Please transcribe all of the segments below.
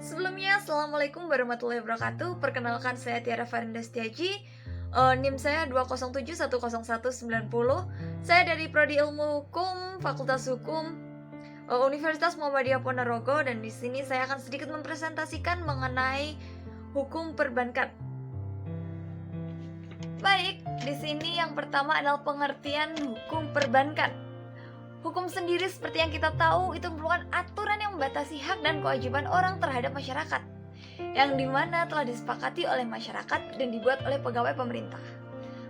Sebelumnya, Assalamualaikum warahmatullahi wabarakatuh. Perkenalkan, saya Tiara Farinda Setiaji. NIM saya 207101910. Saya dari Prodi Ilmu Hukum, Fakultas Hukum, Universitas Muhammadiyah Ponorogo, dan di sini saya akan sedikit mempresentasikan mengenai hukum perbankan. Baik, di sini yang pertama adalah pengertian hukum perbankan. Hukum sendiri seperti yang kita tahu itu merupakan aturan yang membatasi hak dan kewajiban orang terhadap masyarakat, yang dimana telah disepakati oleh masyarakat dan dibuat oleh pegawai pemerintah.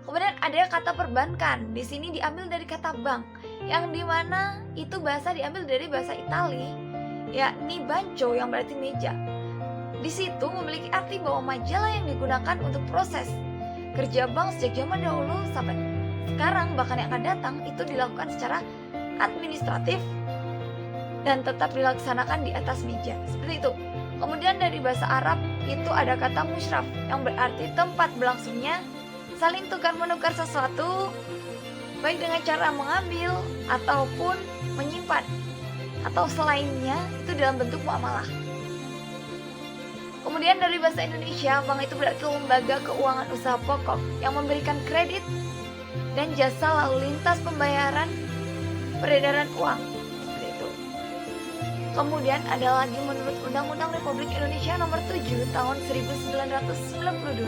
Kemudian ada kata perbankan, di sini diambil dari kata bank, yang dimana itu bahasa diambil dari bahasa Itali, yakni banco yang berarti meja. Di situ memiliki arti bahwa majalah yang digunakan untuk proses kerja bank sejak zaman dahulu sampai sekarang bahkan yang akan datang itu dilakukan secara administratif dan tetap dilaksanakan di atas meja, seperti itu. Kemudian dari bahasa Arab itu ada kata musyraf yang berarti tempat berlangsungnya saling tukar-menukar sesuatu, baik dengan cara mengambil ataupun menyimpan atau selainnya, itu dalam bentuk muamalah. Kemudian dari bahasa Indonesia, bank itu berarti lembaga keuangan usaha pokok yang memberikan kredit dan jasa lalu lintas pembayaran peredaran uang, seperti itu. Kemudian ada lagi menurut Undang-Undang Republik Indonesia Nomor 7 Tahun 1992.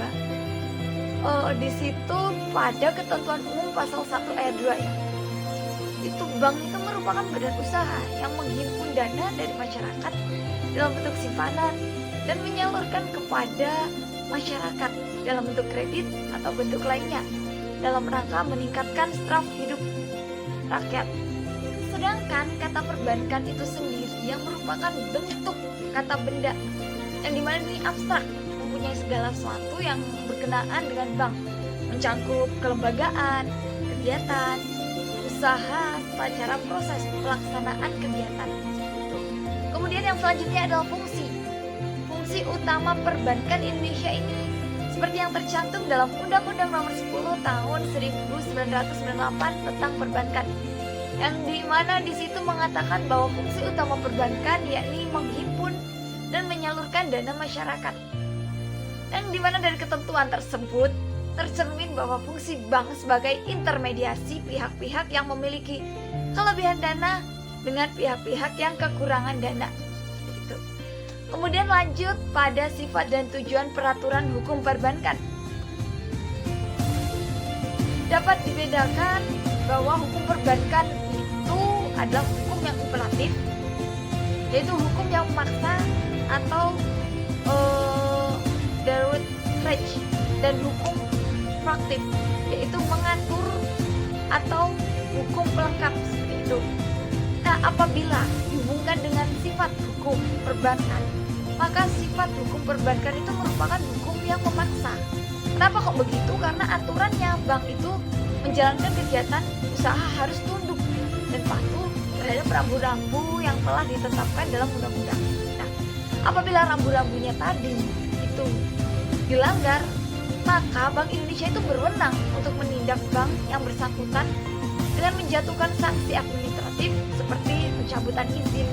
Di situ pada ketentuan umum pasal 1 ayat 2 ya. Itu bank itu merupakan badan usaha yang menghimpun dana dari masyarakat dalam bentuk simpanan dan menyalurkan kepada masyarakat dalam bentuk kredit atau bentuk lainnya dalam rangka meningkatkan staf hidup rakyat. Sedangkan kata perbankan itu sendiri yang merupakan bentuk kata benda yang dimana ini abstrak, mempunyai segala sesuatu yang berkenaan dengan bank, mencangkup kelembagaan, kegiatan, usaha, cara proses pelaksanaan kegiatan. Kemudian yang selanjutnya adalah fungsi. Fungsi utama perbankan Indonesia ini seperti yang tercantum dalam Undang-Undang Nomor 10 Tahun 1998 tentang perbankan, yang dimana di situ mengatakan bahwa fungsi utama perbankan yakni menghimpun dan menyalurkan dana masyarakat. Yang dimana dari ketentuan tersebut tercermin bahwa fungsi bank sebagai intermediasi pihak-pihak yang memiliki kelebihan dana dengan pihak-pihak yang kekurangan dana. Itu. Kemudian lanjut pada sifat dan tujuan peraturan hukum perbankan. Dapat dibedakan bahwa hukum perbankan itu adalah hukum yang imperatif, yaitu hukum yang memaksa atau direct stretch, dan hukum praktik, yaitu mengatur atau hukum pelengkap, seperti itu. Nah, apabila dihubungkan dengan sifat hukum perbankan, maka sifat hukum perbankan itu merupakan hukum yang memaksa. Kenapa kok begitu? Karena aturannya bank itu menjalankan kegiatan usaha harus tunduk dan patuh terhadap rambu-rambu yang telah ditetapkan dalam undang-undang. Nah, apabila rambu-rambunya tadi itu dilanggar, maka Bank Indonesia itu berwenang untuk menindak bank yang bersangkutan dengan menjatuhkan sanksi administratif seperti pencabutan izin.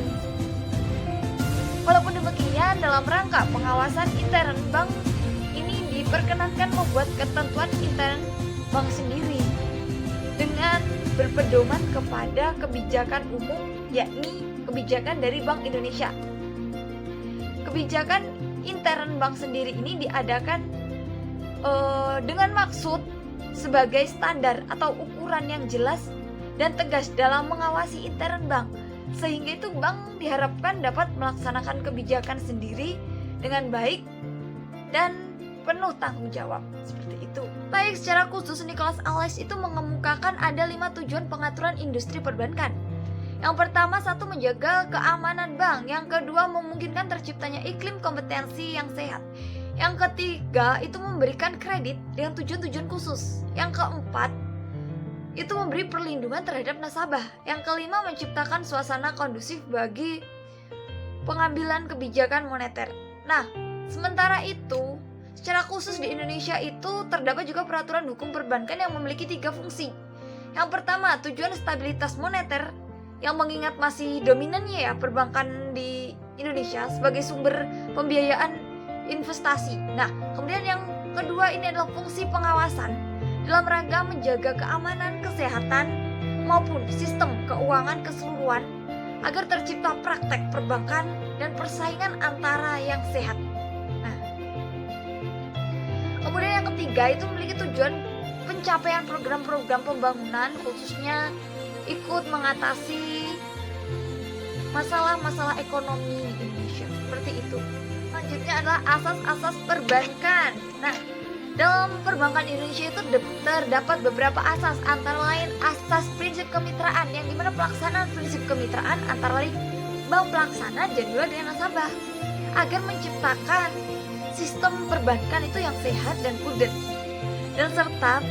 Walaupun demikian, dalam rangka pengawasan intern bank ini diperkenankan membuat ketentuan intern bank sendiri dengan berpedoman kepada kebijakan umum, yakni kebijakan dari Bank Indonesia. Kebijakan intern bank sendiri ini diadakan dengan maksud sebagai standar atau ukuran yang jelas dan tegas dalam mengawasi intern bank, sehingga itu bank diharapkan dapat melaksanakan kebijakan sendiri dengan baik dan penuh tanggung jawab, seperti itu. Baik, secara khusus Nicholas Alès itu mengemukakan ada 5 tujuan pengaturan industri perbankan. Yang pertama, 1, menjaga keamanan bank. Yang kedua, memungkinkan terciptanya iklim kompetensi yang sehat. Yang ketiga, itu memberikan kredit dengan tujuan-tujuan khusus. Yang keempat, itu memberi perlindungan terhadap nasabah. Yang kelima, menciptakan suasana kondusif bagi pengambilan kebijakan moneter. Nah, sementara itu secara khusus di Indonesia itu terdapat juga peraturan hukum perbankan yang memiliki 3 fungsi. Yang pertama, tujuan stabilitas moneter, yang mengingat masih dominannya ya perbankan di Indonesia sebagai sumber pembiayaan investasi. Nah, kemudian yang kedua ini adalah fungsi pengawasan dalam rangka menjaga keamanan, kesehatan, maupun sistem keuangan keseluruhan agar tercipta praktek perbankan dan persaingan antara yang sehat. Nah, kemudian yang ketiga itu memiliki tujuan pencapaian program-program pembangunan, khususnya ikut mengatasi masalah-masalah ekonomi di Indonesia. Seperti itu. Selanjutnya adalah asas-asas perbankan. Nah, dalam perbankan Indonesia itu terdapat beberapa asas, antara lain asas prinsip kemitraan, yang dimana pelaksanaan prinsip kemitraan antara lain bank pelaksana dan juga dengan nasabah agar menciptakan sistem perbankan itu yang sehat dan prudent, dan serta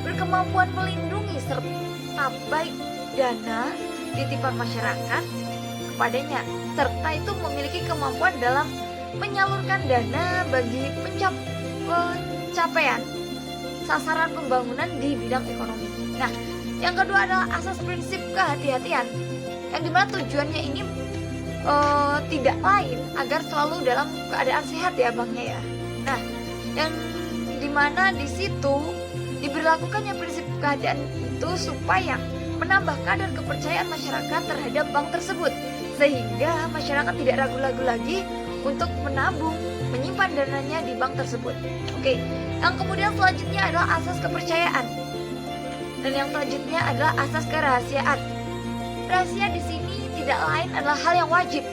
berkemampuan melindungi serta baik dana titipan masyarakat kepadanya, serta itu memiliki kemampuan dalam menyalurkan dana bagi pencapaian sasaran pembangunan di bidang ekonomi. Nah, yang kedua adalah asas prinsip kehati-hatian, yang dimana tujuannya ini tidak lain agar selalu dalam keadaan sehat ya banknya ya. Nah, yang dimana di situ diberlakukannya prinsip kehati-hatian itu supaya menambah kadar kepercayaan masyarakat terhadap bank tersebut, sehingga masyarakat tidak ragu-ragu lagi untuk menabung, menyimpan dananya di bank tersebut. Oke, yang kemudian selanjutnya adalah asas kepercayaan, dan yang selanjutnya adalah asas kerahasiaan. Rahasia di sini tidak lain adalah hal yang wajib,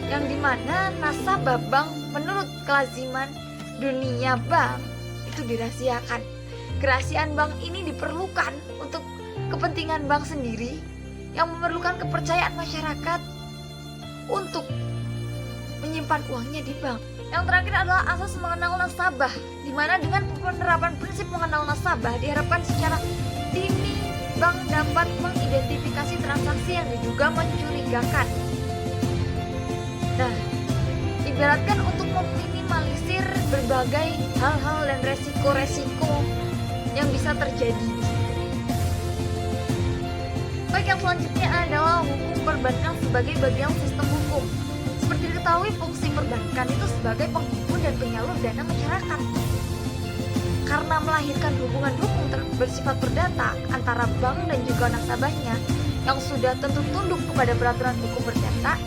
yang dimana nasabah bank menurut kelaziman dunia bank itu dirahasiakan. Kerahasiaan bank ini diperlukan untuk kepentingan bank sendiri yang memerlukan kepercayaan masyarakat untuk menyimpan uangnya di bank. Yang terakhir adalah asas mengenal nasabah, di mana dengan penerapan prinsip mengenal nasabah diharapkan secara dini bank dapat mengidentifikasi transaksi yang diduga mencurigakan. Nah, ibaratkan untuk meminimalisir berbagai hal-hal dan resiko-resiko yang bisa terjadi. Baik, yang selanjutnya adalah hukum perbankan sebagai bagian sistem hukum. Seperti diketahui, fungsi perbankan itu sebagai penghimpun dan penyalur dana masyarakat. Karena melahirkan hubungan hukum bersifat perdata antara bank dan juga nasabahnya yang sudah tentu tunduk kepada peraturan hukum perdata,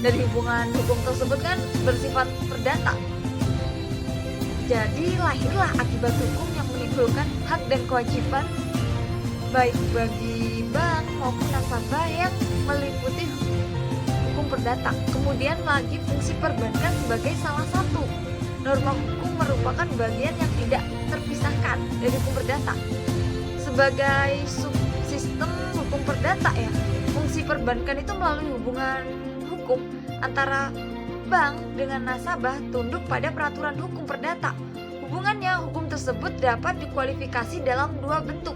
dari hubungan hukum tersebut kan bersifat perdata. Jadi lahirlah akibat hukum yang menimbulkan hak dan kewajiban baik bagi bank maupun nasabah yang meliputi hukum perdata. Kemudian lagi fungsi perbankan sebagai salah satu norma hukum merupakan bagian yang tidak terpisahkan dari hukum perdata. Sebagai subsistem hukum perdata ya, fungsi perbankan itu melalui hubungan hukum antara bank dengan nasabah tunduk pada peraturan hukum perdata. Hubungannya hukum tersebut dapat dikualifikasi dalam dua bentuk.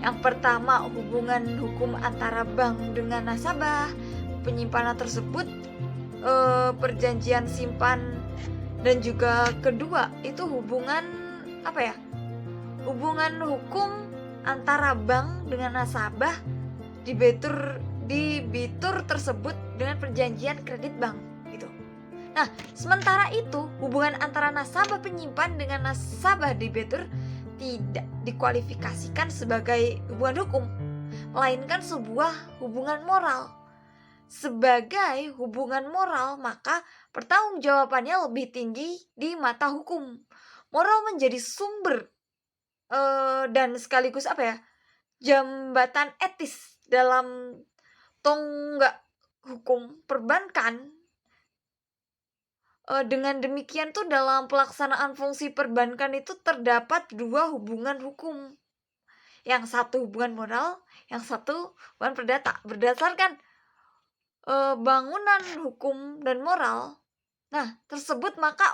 Yang pertama, hubungan hukum antara bank dengan nasabah. Penyimpanan tersebut perjanjian simpan, dan juga kedua itu hubungan hubungan hukum antara bank dengan nasabah dibitur tersebut dengan perjanjian kredit bank gitu. Nah, sementara itu hubungan antara nasabah penyimpan dengan nasabah debitur tidak dikualifikasikan sebagai hubungan hukum, melainkan sebuah hubungan moral. Sebagai hubungan moral, maka pertanggungjawabannya lebih tinggi di mata hukum. Moral menjadi sumber dan sekaligus jambatan etis dalam tonggak hukum perbankan. Dengan demikian tuh dalam pelaksanaan fungsi perbankan itu terdapat dua hubungan hukum. Yang satu hubungan moral, yang satu hubungan perdata. Berdasarkan bangunan hukum dan moral, nah tersebut maka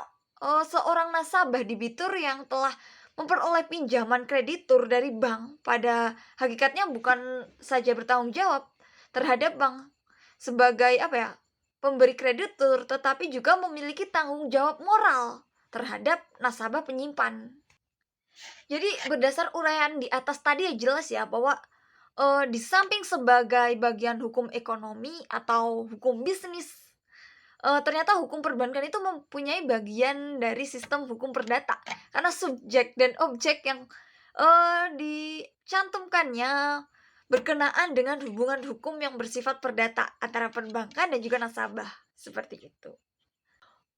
seorang nasabah debitur yang telah memperoleh pinjaman kreditur dari bank pada hakikatnya bukan saja bertanggung jawab terhadap bank sebagai pemberi kreditur, tetapi juga memiliki tanggung jawab moral terhadap nasabah penyimpan. Jadi berdasar uraian di atas tadi jelas ya bahwa di samping sebagai bagian hukum ekonomi atau hukum bisnis, ternyata hukum perbankan itu mempunyai bagian dari sistem hukum perdata. Karena subjek dan objek yang, dicantumkannya berkenaan dengan hubungan hukum yang bersifat perdata antara perbankan dan juga nasabah, seperti itu.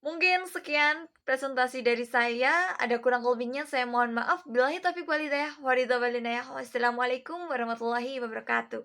Mungkin sekian presentasi dari saya, ada kurang lebihnya saya mohon maaf. Billahi taufiq wal hidayah. Wassalamualaikum warahmatullahi wabarakatuh.